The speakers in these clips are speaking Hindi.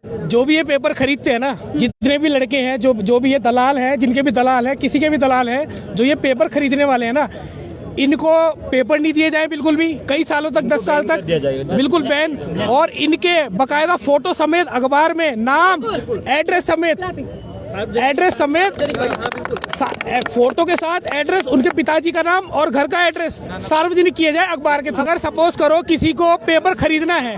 जो भी ये पेपर खरीदते हैं ना, जितने भी लड़के हैं, जो भी ये दलाल हैं, जिनके भी दलाल हैं, किसी के भी दलाल हैं, जो ये पेपर खरीदने वाले हैं ना, इनको पेपर नहीं दिए जाए बिल्कुल भी, कई सालों तक, 10 साल तक बिल्कुल बैन, और इनके बकायदा फोटो समेत अखबार में नाम, एड्रेस समेत फोटो के साथ एड्रेस, उनके पिताजी का नाम और घर का एड्रेस सार्वजनिक किया जाए अखबार के। अगर सपोज करो किसी को पेपर खरीदना है,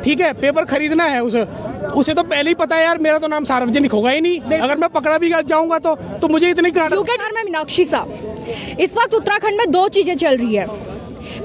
ठीक है, पेपर खरीदना है, उसे तो पहले ही पता है यार मेरा तो नाम सार्वजनिक होगा ही नहीं, अगर मैं पकड़ा भी जाऊंगा तो मुझे इतनी में मीनाक्षी साहब, इस वक्त उत्तराखंड में दो चीजें चल रही है।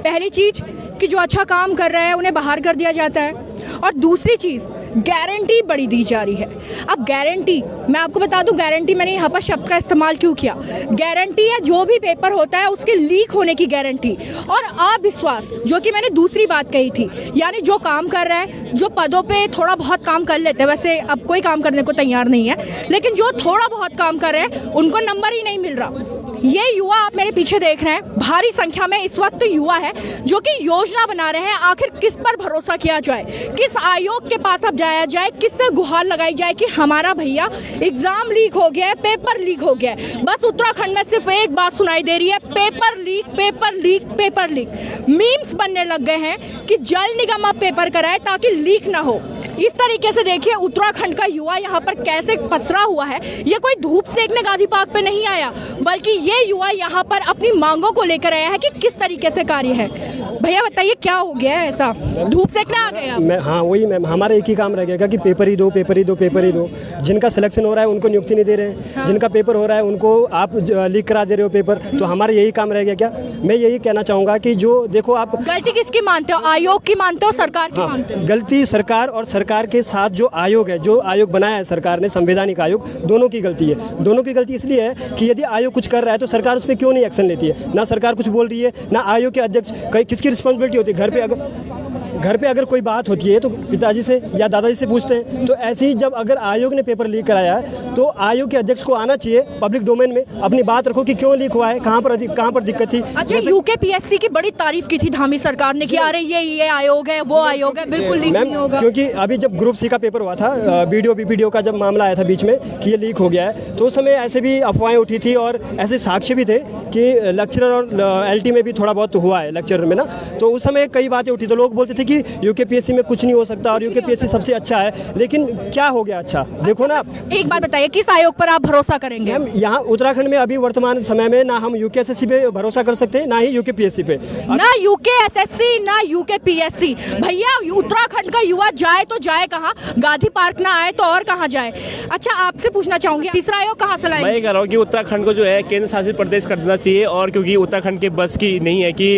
पहली चीज कि जो अच्छा काम कर रहे हैं उन्हें बाहर कर दिया जाता है, और दूसरी चीज गारंटी बड़ी दी जा रही है। अब गारंटी, मैं आपको बता दूं, गारंटी मैंने यहाँ पर शब्द का इस्तेमाल क्यों किया। गारंटी है जो भी पेपर होता है उसके लीक होने की गारंटी, और अविश्वास, जो कि मैंने दूसरी बात कही थी, यानी जो काम कर रहे हैं, जो पदों पे थोड़ा बहुत काम कर लेते हैं, वैसे अब कोई काम करने को तैयार नहीं है, लेकिन जो थोड़ा बहुत काम कर रहे हैं उनको नंबर ही नहीं मिल रहा। ये युवा आप मेरे पीछे देख रहे हैं, भारी संख्या में इस वक्त युवा है जो कि योजना बना रहे हैं, आखिर किस पर भरोसा किया जाए, किस आयोग के पास अब जाया जाए, किससे गुहार लगाई जाए कि हमारा भैया एग्जाम लीक हो गया है, पेपर लीक हो गया है। बस उत्तराखंड में सिर्फ एक बात सुनाई दे रही है, paper leak, paper leak, paper leak. Memes बनने लग गए हैं कि जल निगम अब पेपर कराए ताकि लीक ना हो। इस तरीके से देखिए उत्तराखंड का युवा यहाँ पर कैसे पसरा हुआ है। ये कोई धूप सेकने गांधी पार्क पे नहीं आया, बल्कि ये युवा यहाँ पर अपनी मांगों को लेकर आया है कि किस तरीके से कार्य है। भैया बताइए क्या हो गया है, ऐसा धूप सेकने आ गए आप? हाँ वही मैम, हमारा एक ही काम रह गया कि पेपर ही दो, पेपर ही दो, पेपर ही दो। जिनका सिलेक्शन हो रहा है उनको नियुक्ति नहीं दे रहे हैं, हाँ। जिनका पेपर हो रहा है उनको आप लीक करा दे रहे हो पेपर, तो हमारा यही काम रह गया। क्या मैं यही कहना चाहूँगा कि जो देखो, आप गलती किसकी मानते हो, आयोग की मानते हो, सरकार की मानते हो? गलती सरकार, और सरकार के साथ जो आयोग है, जो आयोग बनाया है सरकार ने, संवैधानिक आयोग, दोनों की गलती है। दोनों की गलती इसलिए है कि यदि आयोग कुछ कर रहा है तो सरकार उस पर क्यों नहीं एक्शन लेती है। ना सरकार कुछ बोल रही है, ना आयोग के अध्यक्ष, किसकी रिस्पॉन्सिबिलिटी होती है। घर पे अगर कोई बात होती है तो पिताजी से या दादाजी से पूछते हैं। तो ऐसे ही जब अगर आयोग ने पेपर लीक कराया है तो आयोग के अध्यक्ष को आना चाहिए पब्लिक डोमेन में, अपनी बात रखो कि क्यों लीक हुआ है, कहाँ पर दिक्कत थी। अच्छा, यूकेपीएससी की बड़ी तारीफ की थी धामी सरकार ने कि अरे ये आयोग है, वो आयोग है, बिल्कुल लीक नहीं होगा। क्योंकि अभी जब ग्रुप सी का पेपर हुआ था, बीडीओ का जब मामला आया था बीच में कि ये लीक हो गया है, तो उस समय ऐसे भी अफवाहें उठी थी और ऐसे साक्ष्य भी थे कि लेक्चरर और एलटी में भी थोड़ा बहुत हुआ है, लेक्चरर में ना। तो उस समय कई बातें उठी, तो लोग बोलते थे कि यूकेपीएससी में कुछ नहीं हो सकता और यूकेपीएससी सबसे अच्छा है। लेकिन क्या हो गया अच्छा, देखो ना। एक बात बताइए, किस आयोग पर आप भरोसा करेंगे? हम यहाँ उत्तराखंड में अभी वर्तमान समय में ना हम यूकेएसएससी पे भरोसा कर सकते हैं, ना ही यूकेपीएससी पे। ना यूकेएसएससी, ना यूकेपीएससी। भैया उत्तराखंड का युवा जाए तो जाए कहाँ, गांधी पार्क ना आए तो और कहाँ जाए? अच्छा, आपसे पूछना चाहूंगी, तीसरा आयोग कहाँ से लाएंगे? मैं कह रहा हूँ कि उत्तराखंड को जो है केंद्र शासित प्रदेश कर देना चाहिए, और क्योंकि उत्तराखंड के बस की नहीं है कि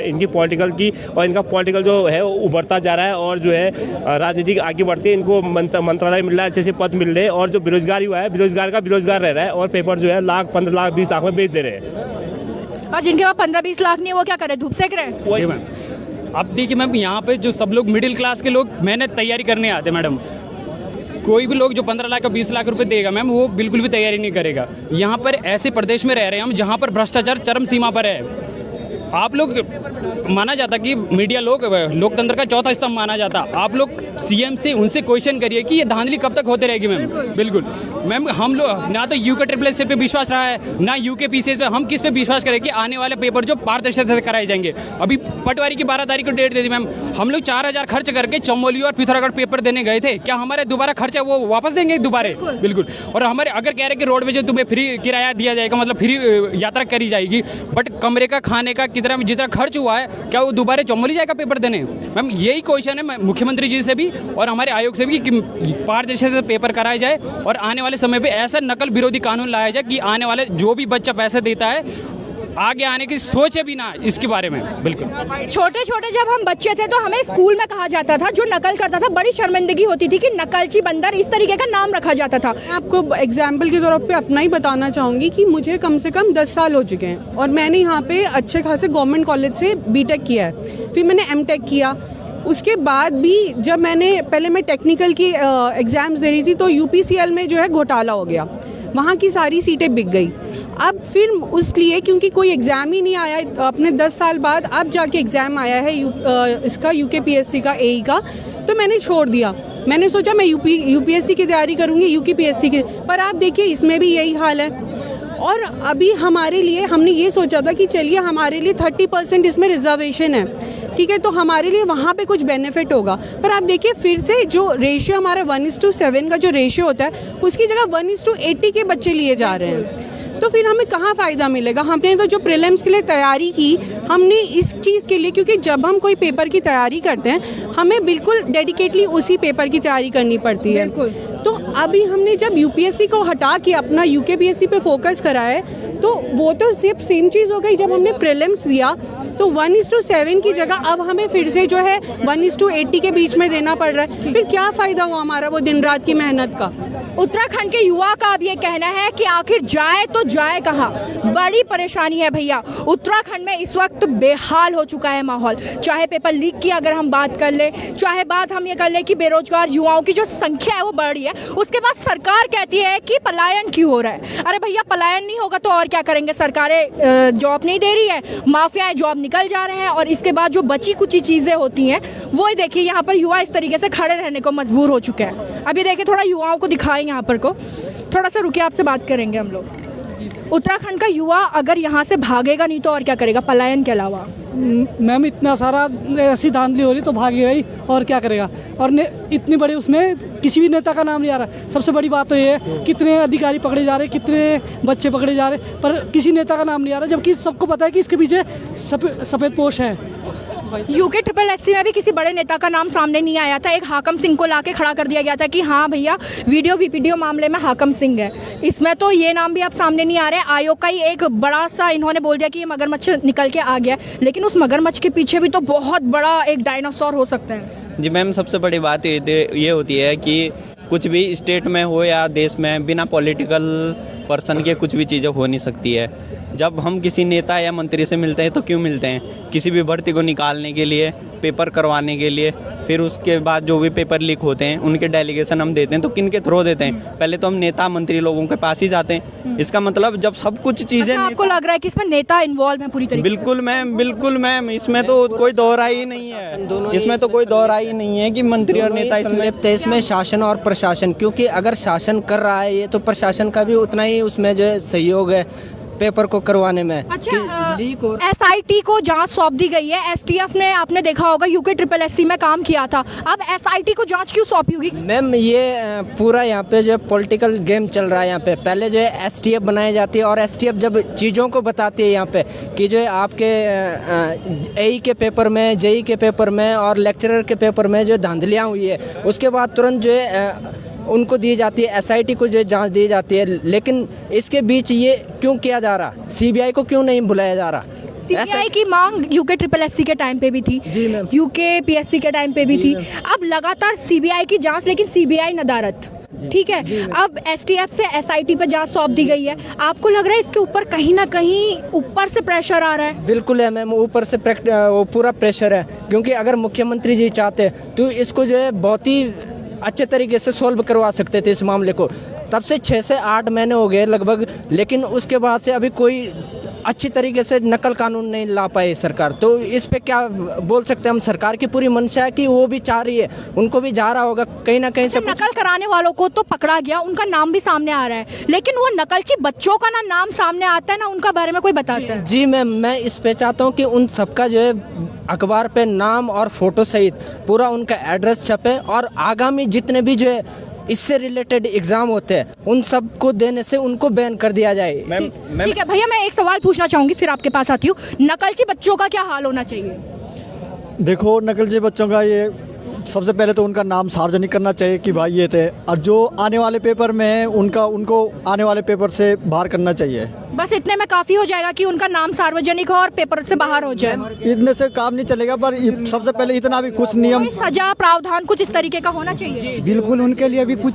इनकी पॉलिटिकल की, और इनका पॉलिटिकल जो है उभरता जा रहा है, और जो है राजनीतिक आगे बढ़ती है, इनको मंत्रालय मिल रहा है, अच्छे से पद मिल रहे हैं, और जो बेरोजगारी हुआ है, बेरोजगार का बेरोजगार रह रहा है, और पेपर जो है लाख, 15 लाख, 20 लाख में बेच दे रहे हैं। और जिनके पास 15-20 लाख नहीं, वो क्या करे, धूप सेक रहे हैं? अब देखिए मैम, यहाँ पे जो सब लोग मिडिल क्लास के लोग मेहनत तैयारी करने आते हैं मैडम, कोई भी लोग जो 15 लाख या 20 लाख रुपए देगा मैम, वो बिल्कुल भी तैयारी नहीं करेगा। यहाँ पर ऐसे प्रदेश में रह रहे हैं हम जहाँ पर भ्रष्टाचार चरम सीमा पर है। आप लोग माना जाता कि मीडिया लोकतंत्र का चौथा स्तंभ माना जाता। आप लोग सीएम से उनसे क्वेश्चन करिए कि ये धांधली कब तक होते रहेगी मैम। बिल्कुल मैम, हम लोग ना तो यूके पे विश्वास रहा है, ना यूकेपीएससी पे। हम किस पे विश्वास करें कि आने वाले पेपर जो पारदर्शिता से कराए जाएंगे। अभी पटवारी की 12 तारीख को डेट दे दी मैम, हम लोग 4000 खर्च करके चमोली और पिथौरागढ़ पेपर देने गए थे। क्या हमारे दोबारा खर्चा वो वापस देंगे दोबारा? बिल्कुल। और हमारे अगर कह रहे कि रोड में जो तुम्हें फ्री किराया दिया जाएगा, मतलब फ्री यात्रा करी जाएगी, बट कमरे का, खाने का जितना खर्च हुआ है, क्या वो दोबारा चमोली जाएगा पेपर देने? मैम यही क्वेश्चन है मुख्यमंत्री जी से भी और हमारे आयोग से भी कि पारदर्शिता से पेपर कराया जाए, और आने वाले समय पे ऐसा नकल विरोधी कानून लाया जाए कि आने वाले जो भी बच्चा पैसे देता है आगे आने की सोचे भी ना इसके बारे में। बिल्कुल। छोटे छोटे जब हम बच्चे थे तो हमें स्कूल में कहा जाता था, जो नकल करता था बड़ी शर्मिंदगी होती थी कि नकलची बंदर, इस तरीके का नाम रखा जाता था। आपको एग्जाम्पल के तौर पे अपना ही बताना चाहूँगी कि मुझे कम से कम 10 साल हो चुके हैं और मैंने यहाँ पे अच्छे खासे गवर्नमेंट कॉलेज से बीटेक किया है, फिर मैंने एमटेक किया। उसके बाद भी जब पहले मैं टेक्निकल की एग्ज़ाम्स दे रही थी तो यूपीसीएल में जो है घोटाला हो गया, वहाँ की सारी सीटें बिक गई। अब फिर उसलिए क्योंकि कोई एग्ज़ाम ही नहीं आया, अपने 10 साल बाद अब जाके एग्ज़ाम आया है इसका यूकेपीएससी का, एई का, तो मैंने छोड़ दिया। मैंने सोचा मैं यूपीएससी की तैयारी करूँगी, यूपीएससी की, पर आप देखिए इसमें भी यही हाल है। और अभी हमारे लिए हमने ये सोचा था कि चलिए हमारे लिए 30% इसमें रिजर्वेशन है, ठीक है, तो हमारे लिए वहाँ पे कुछ बेनिफिट होगा। पर आप देखिए फिर से जो रेशियो हमारा 1:7 का जो रेशियो होता है उसकी जगह 1:80 के बच्चे लिए जा रहे हैं। तो फिर हमें कहाँ फ़ायदा मिलेगा? हमने तो जो प्रीलिम्स के लिए तैयारी की, हमने इस चीज़ के लिए, क्योंकि जब हम कोई पेपर की तैयारी करते हैं हमें बिल्कुल डेडिकेटली उसी पेपर की तैयारी करनी पड़ती है। तो अभी हमने जब यूपीएससी को हटा के अपना यूकेपीएससी पे फोकस करा है, तो वो तो सिर्फ सेम चीज़ हो गई। जब हमने प्रीलिम्स दिया तो 1:7 की जगह अब हमें फिर से जो है 1:80 के बीच में देना पड़ रहा है। फिर क्या फ़ायदा हुआ हमारा वो दिन रात की मेहनत का? उत्तराखंड के युवा का अब ये कहना है कि आखिर जाए तो जाए कहाँ। बड़ी परेशानी है भैया, उत्तराखंड में इस वक्त बेहाल हो चुका है माहौल। चाहे पेपर लीक की अगर हम बात कर ले, चाहे बात हम ये कर ले कि बेरोजगार युवाओं की जो संख्या है वो बढ़ रही है, उसके बाद सरकार कहती है कि पलायन क्यों हो रहा है। अरे भैया पलायन नहीं होगा तो और क्या करेंगे? सरकारें जॉब नहीं दे रही है, माफियाएं जॉब निकल जा रहे हैं, और इसके बाद जो बची कुछ चीज़ें होती हैं वो ही देखिए यहाँ पर युवा इस तरीके से खड़े रहने को मजबूर हो चुके हैं। अभी देखिए थोड़ा युवाओं को दिखाएं यहाँ पर को, थोड़ा सा रुकिए, आपसे बात करेंगे हम लोग। उत्तराखंड का युवा अगर यहाँ से भागेगा नहीं तो और क्या करेगा पलायन के अलावा? मैम इतना सारा ऐसी धांधली हो रही तो भागेगा ही, और क्या करेगा? और इतनी बड़ी उसमें किसी भी नेता का नाम नहीं आ रहा। सबसे बड़ी बात तो ये है कितने अधिकारी पकड़े जा रहे, कितने बच्चे पकड़े जा रहे, पर किसी नेता का नाम नहीं आ रहा, जबकि सबको पता है कि इसके पीछे सफ़ेद पोश है। यूके में भी किसी बड़े नेता का नाम सामने नहीं आया था। एक हाकम सिंह को लाके खड़ा कर दिया गया था कि हाँ भैया वीडियो मामले में हाकम सिंह है। इसमें तो ये नाम भी अब सामने नहीं आ रहे। आयोग का ही एक बड़ा सा इन्होंने बोल दिया कि ये मगरमच्छ निकल के आ गया, लेकिन उस मगरमच्छ के पीछे भी तो बहुत बड़ा एक डायनासोर हो सकता है। जी मैम, सबसे बड़ी बात ये होती है कि कुछ भी स्टेट में हो या देश में बिना पॉलिटिकल पर्सन के कुछ भी चीज़ें हो नहीं सकती है। जब हम किसी नेता या मंत्री से मिलते हैं तो क्यों मिलते हैं? किसी भी भर्ती को निकालने के लिए, पेपर करवाने के लिए, फिर उसके बाद जो भी पेपर लीक होते हैं उनके डेलीगेशन हम देते हैं तो किन के थ्रू देते हैं? पहले तो हम नेता मंत्री लोगों के पास ही जाते हैं। इसका मतलब जब सब कुछ चीज़ें आपको लग रहा है कि इसमें नेता इन्वॉल्व है पूरी तरीके से? बिल्कुल मैम, इसमें तो कोई दोहराई ही नहीं है। इसमें तो कोई दोहराई ही नहीं है कि मंत्री और नेता इसमें शासन और प्रशासन, क्योंकि अगर शासन कर रहा है ये तो प्रशासन का भी उतना ही उसमें जो है सहयोग है पेपर को करवाने में। अच्छा, एसआईटी को जांच सौंप दी गई है। एसटीएफ ने, आपने देखा होगा, यूके में काम किया था, अब एसआईटी को जांच क्यों सौंपी होगी? मैम ये पूरा यहाँ पे जो पॉलिटिकल गेम चल रहा है यहाँ पे। पहले जो है एसटीएफ बनाई जाती है और एसटीएफ जब चीज़ों को बताती है यहाँ पे कि जो है आपके एई के पेपर में, जेई के पेपर में और लेक्चरर के पेपर में जो धांधलियाँ हुई है, उसके बाद तुरंत जो है उनको दी जाती है, एसआईटी को जो जांच दी जाती है। लेकिन इसके बीच ये क्यों किया जा रहा? सीबीआई को क्यों नहीं बुलाया जा रहा? सीबीआई की मांग यूके के टाइम पे भी थी, यूकेपीएससी के टाइम पे भी थी। अब लगातार सीबीआई की जांच, लेकिन सीबीआई नदारत, ठीक है। अब एसटीएफ से एसआईटी पे जांच सौंप दी गई है। आपको लग रहा है इसके ऊपर कहीं ना कहीं ऊपर से प्रेशर आ रहा है? बिल्कुल है मैम, ऊपर से वो पूरा प्रेशर है, क्योंकि अगर मुख्यमंत्री जी चाहते तो इसको जो है बहुत ही अच्छे तरीके से सॉल्व करवा सकते थे इस मामले को। तब से 6 से 8 महीने हो गए लगभग, लेकिन उसके बाद से अभी कोई अच्छी तरीके से नकल कानून नहीं ला पाई सरकार। तो इस पे क्या बोल सकते हैं हम? सरकार की पूरी मंशा है कि वो भी चाह रही है, उनको भी जा रहा होगा कहीं ना कहीं से। नकल कराने वालों को तो पकड़ा गया, उनका नाम भी सामने आ रहा है, लेकिन वो नकलची बच्चों का ना नाम सामने आता है ना उनका बारे में कोई बताता है। जी मैम, मैं इस पे चाहता हूँ कि उन सबका जो है अखबार पे नाम और फोटो सहित पूरा उनका एड्रेस छपे, और आगामी जितने भी जो है इससे रिलेटेड एग्जाम होते हैं उन सब को देने से उनको बैन कर दिया जाए। ठीक है भैया, मैं एक सवाल पूछना चाहूंगी फिर आपके पास आती हूँ। नकलची बच्चों का क्या हाल होना चाहिए? देखो, नकलची बच्चों का ये सबसे पहले तो उनका नाम सार्वजनिक करना चाहिए कि भाई ये थे, और जो आने वाले पेपर में उनको आने वाले पेपर से बाहर करना चाहिए। बस इतने में काफ़ी हो जाएगा कि उनका नाम सार्वजनिक हो और पेपर से बाहर हो जाए? इतने से काम नहीं चलेगा, पर सबसे पहले इतना भी कुछ नियम, सजा प्रावधान कुछ इस तरीके का होना चाहिए। बिल्कुल उनके लिए भी कुछ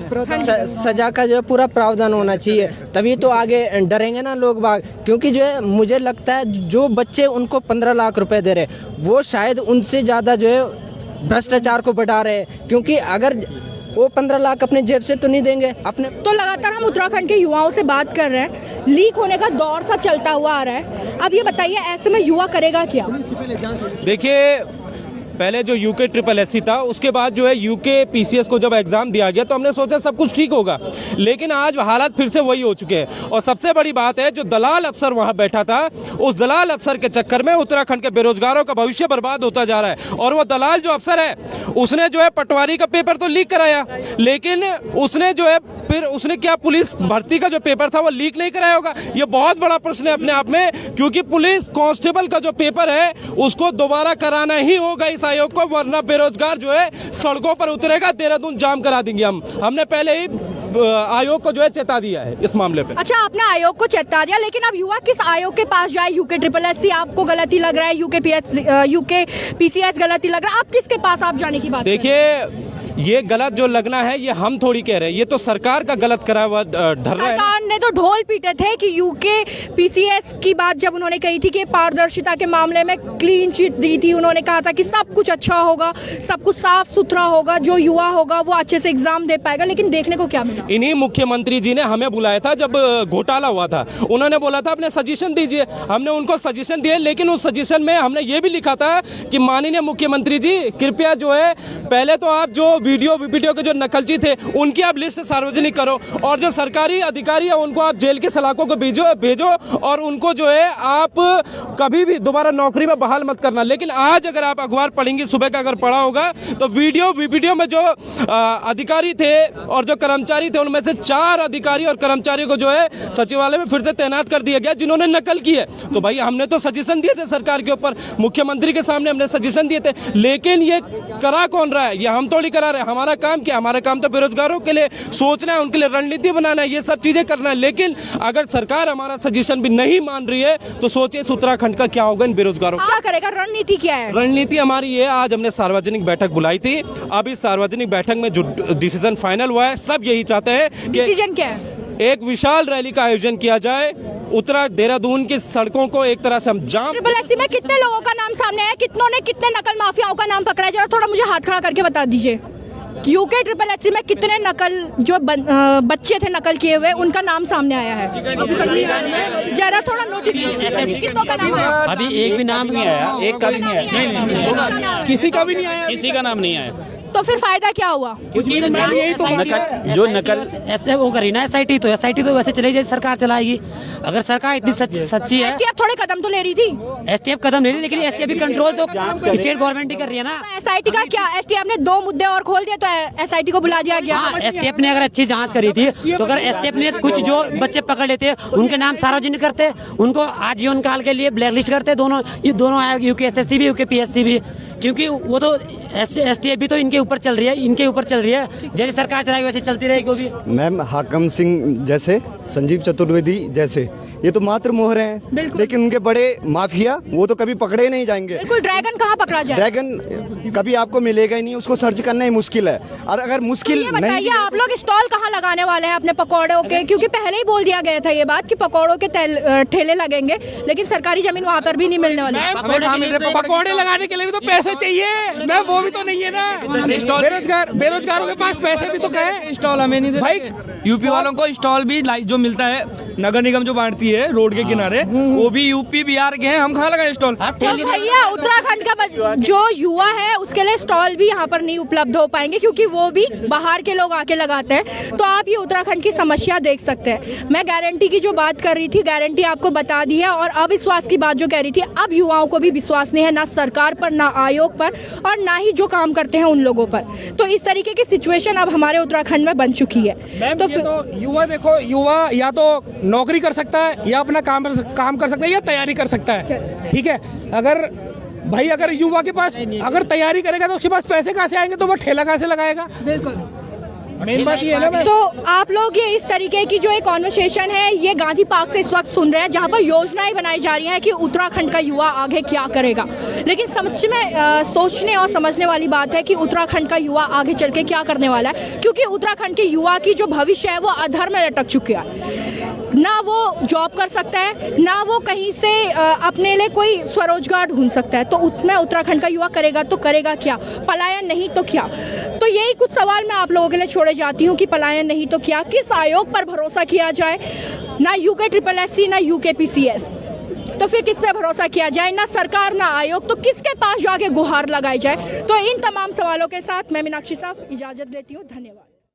सजा का जो है पूरा प्रावधान होना चाहिए, तभी तो आगे डरेंगे ना लोग बाग। क्योंकि जो है मुझे लगता है जो बच्चे उनको 15 लाख रुपए दे रहे वो शायद उनसे ज़्यादा जो है भ्रष्टाचार को बढ़ा रहे हैं, क्योंकि अगर वो 15 लाख अपने जेब से तो नहीं देंगे अपने। तो लगातार हम उत्तराखंड के युवाओं से बात कर रहे हैं, लीक होने का दौर सा चलता हुआ आ रहा है। अब ये बताइए ऐसे में युवा करेगा क्या? देखिए, पहले जो यूके ट्रिपल एस सी था, उसके बाद जो है यूके पीसीएस को जब एग्ज़ाम दिया गया तो हमने सोचा सब कुछ ठीक होगा, लेकिन आज हालात फिर से वही हो चुके हैं। और सबसे बड़ी बात है, जो दलाल अफसर वहाँ बैठा था, उस दलाल अफसर के चक्कर में उत्तराखंड के बेरोजगारों का भविष्य बर्बाद होता जा रहा है। और वो दलाल जो अफसर है, उसने जो है पटवारी का पेपर तो लीक कराया, लेकिन उसने जो है फिर उसने क्या पुलिस भर्ती का जो पेपर था वो लीक नहीं कराया होगा? ये बहुत बड़ा प्रश्न है अपने आप में, क्योंकि पुलिस कांस्टेबल का जो पेपर है उसको दोबारा कराना ही होगा इस आयोग को, वरना बेरोजगार जो है सड़कों पर उतरेगा, देहरादून जाम करा देंगे हम। हमने पहले ही आयोग को जो है चेता दिया है इस मामले पे। अच्छा, आपने आयोग को चेता दिया, लेकिन अब युवा किस आयोग के पास जाए? यूके ट्रिपल एस सी आपको गलती लग रहा है, यूके पीसीएस गलती लग रहा है, आप किसके पास आप जाने की बात? देखिए, ये गलत जो लगना है ये हम थोड़ी कह रहे हैं, ये तो सरकार का गलत करा हुआ धरना है। सरकार ने तो ढोल पीटे थे कि यूके पीसीएस की बात जब उन्होंने कही थी कि पारदर्शिता के मामले में क्लीन चिट दी थी, उन्होंने कहा था कि सब कुछ अच्छा होगा, सब कुछ साफ सुथरा होगा, जो युवा होगा वो अच्छे से एग्जाम दे पाएगा, लेकिन देखने को क्या मिला? इन्हीं मुख्यमंत्री जी ने हमें बुलाया था जब घोटाला हुआ था, उन्होंने बोला था अपने सजेशन दीजिए, हमने उनको सजेशन दिए, लेकिन उस सजेशन में हमने ये भी लिखा था कि माननीय मुख्यमंत्री जी कृपया जो है पहले तो आप जो वीडियो के जो नकलची थे उनकी आप लिस्ट सार्वजनिक करो, और जो सरकारी अधिकारी है उनको आप जेल की सलाखों को भेजो और उनको जो है आप कभी भी दोबारा नौकरी में बहाल मत करना। लेकिन आज अगर आप अखबार पढ़ेंगे, सुबह का अगर पढ़ा होगा, तो वीडियो में जो अधिकारी थे और जो कर्मचारी थे उनमें से 4 अधिकारी और कर्मचारियों को जो है सचिवालय में फिर से तैनात कर दिया गया जिन्होंने नकल की है। तो भाई हमने तो सजेशन दिए थे सरकार के ऊपर, मुख्यमंत्री के सामने हमने सजेशन दिए थे, लेकिन ये करा कौन रहा है? ये हम थोड़ी करा रहे हैं। हमारा काम क्या? हमारा काम तो बेरोजगारों के लिए सोचना है, उनके लिए रणनीति बनाना है, ये सब चीजें करना है। लेकिन अगर सरकार हमारा सजेशन भी नहीं मान रही है तो सोचिए इस उत्तराखंड का क्या होगा इन बेरोजगारों। क्या करेगा? रणनीति क्या है? रणनीति हमारी ये, आज हमने सार्वजनिक बैठक बुलाई थी, अब इस सार्वजनिक बैठक में जो डिसीजन फाइनल हुआ है, सब यही चाहते हैं कि डिसीजन क्या है? एक विशाल रैली का आयोजन किया जाए, देहरादून की सड़कों को एक तरह से हम जाम। ट्रिपल एससी में कितने लोगों का नाम सामने आया? कितनों ने कितने नकल माफियाओं का नाम पकड़ा है? जरा थोड़ा मुझे हाथ खड़ा करके बता दीजिए। यूके ट्रिपल एससी में कितने नकल जो बच्चे थे नकल किए हुए, उनका नाम सामने आया है? जरा थोड़ा नोटिस, कितनों का नाम आया? अभी एक भी नाम नहीं आया, एक का भी नहीं आया, किसी का भी नहीं आया, किसी का नाम नहीं आया। तो फिर फायदा क्या हुआ? यही तो जो नकल ऐसे वो करी ना एसआईटी तो वैसे चलेगी जैसे सरकार चलाएगी। अगर सरकार इतनी सच्ची है, एसटीएफ थोड़े कदम तो ले रही थी। एसटीएफ कदम ले रही, लेकिन एसटीएफ भी कंट्रोल तो स्टेट गवर्नमेंट ही कर रही है ना। एसआईटी का क्या? एसटीएफ ने 2 मुद्दे और खोल दिए तो एसआईटी को बुला दिया गया। एसटीएफ ने अगर अच्छी जांच करी थी तो अगर एसटीएफ ने कुछ जो बच्चे पकड़ लेते उनके नाम सार्वजनिक करते, उनको आजीवन काल के लिए ब्लैक लिस्ट करते, ये दोनों आयोग, यूकेएसएससी भी यूके पीएससी भी, क्योंकि वो तो एसटीएफ भी तो इनके ऊपर चल रही है, जैसे सरकार चलाएगी वैसे चलती रहेगी। भी मैम हाकम सिंह जैसे, संजीव चतुर्वेदी जैसे, ये तो मात्र मोहरे हैं, लेकिन उनके बड़े माफिया वो तो कभी पकड़े नहीं जाएंगे। बिल्कुल, ड्रैगन कहाँ पकड़ा जाए? ड्रैगन कभी आपको मिलेगा ही नहीं, उसको सर्च करना ही मुश्किल है। और अगर मुश्किल ये बताइए, आप लोग स्टॉल कहाँ लगाने वाले हैं अपने पकौड़ों के? क्योंकि पहले ही बोल दिया गया था ये बात कि पकौड़ों के ठेले लगेंगे, लेकिन सरकारी जमीन वहाँ पर भी नहीं मिलने वाली। पकौड़े लगाने के लिए भी तो पैसे चाहिए, मैं वो भी तो नहीं है ना। बेरोजगारों के पास पैसे भी तो कहे। स्टॉल हमें नहीं देते भाई, यूपी वालों को स्टॉल भी जो मिलता है, नगर निगम जो बांटती है रोड के किनारे, वो भी यूपी बिहार के हैं, हम कहाँ लगाए स्टॉल? तो भैया उत्तराखंड का जो युवा है उसके लिए स्टॉल भी यहाँ पर नहीं उपलब्ध हो पाएंगे, क्योंकि वो भी बाहर के लोग आके लगाते हैं। तो आप ये उत्तराखंड की समस्या देख सकते हैं। मैं गारंटी की जो बात कर रही थी, गारंटी आपको बता दी है, और अविश्वास की बात जो कह रही थी, अब युवाओं को भी विश्वास नहीं है, ना सरकार पर, ना आयोग पर, और ना ही जो काम करते हैं उन लोगों पर। तो इस तरीके की सिचुएशन अब हमारे उत्तराखंड में बन चुकी है। तो युवा देखो, युवा या तो नौकरी कर सकता है, या अपना काम कर सकता है, या तैयारी कर सकता है। ठीक है, अगर युवा के पास अगर तैयारी करेगा तो उसके पास पैसे कहाँ से आएंगे? तो वो ठेला कहाँ से लगाएगा? बिल्कुल, मेन बात ये है ना। तो आप लोग ये इस तरीके की जो एक कॉन्वर्सेशन है ये गांधी पार्क से इस वक्त सुन रहे हैं, जहां पर योजनाएं बनाई जा रही हैं कि उत्तराखंड का युवा आगे क्या करेगा। लेकिन समझ में सोचने और समझने वाली बात है कि उत्तराखंड का युवा आगे चल के क्या करने वाला है, क्योंकि उत्तराखंड के युवा की जो भविष्य है वो अधर में लटक चुका है। ना वो जॉब कर सकता है, ना वो कहीं से अपने लिए कोई स्वरोजगार ढूंढ सकता है। तो उसमें उत्तराखंड का युवा करेगा तो करेगा क्या? पलायन नहीं तो क्या? तो यही कुछ सवाल मैं आप लोगों के लिए छोड़े जाती हूँ कि पलायन नहीं तो क्या, किस आयोग पर भरोसा किया जाए? ना यूके ट्रिपल एससी, ना यूके पीसीएस। तो फिर किस पे भरोसा किया जाए? ना सरकार ना आयोग, तो किसके पास जाके गुहार लगाई जाए? तो इन तमाम सवालों के साथ मैं मीनाक्षी साहब इजाज़त लेती हूँ। धन्यवाद।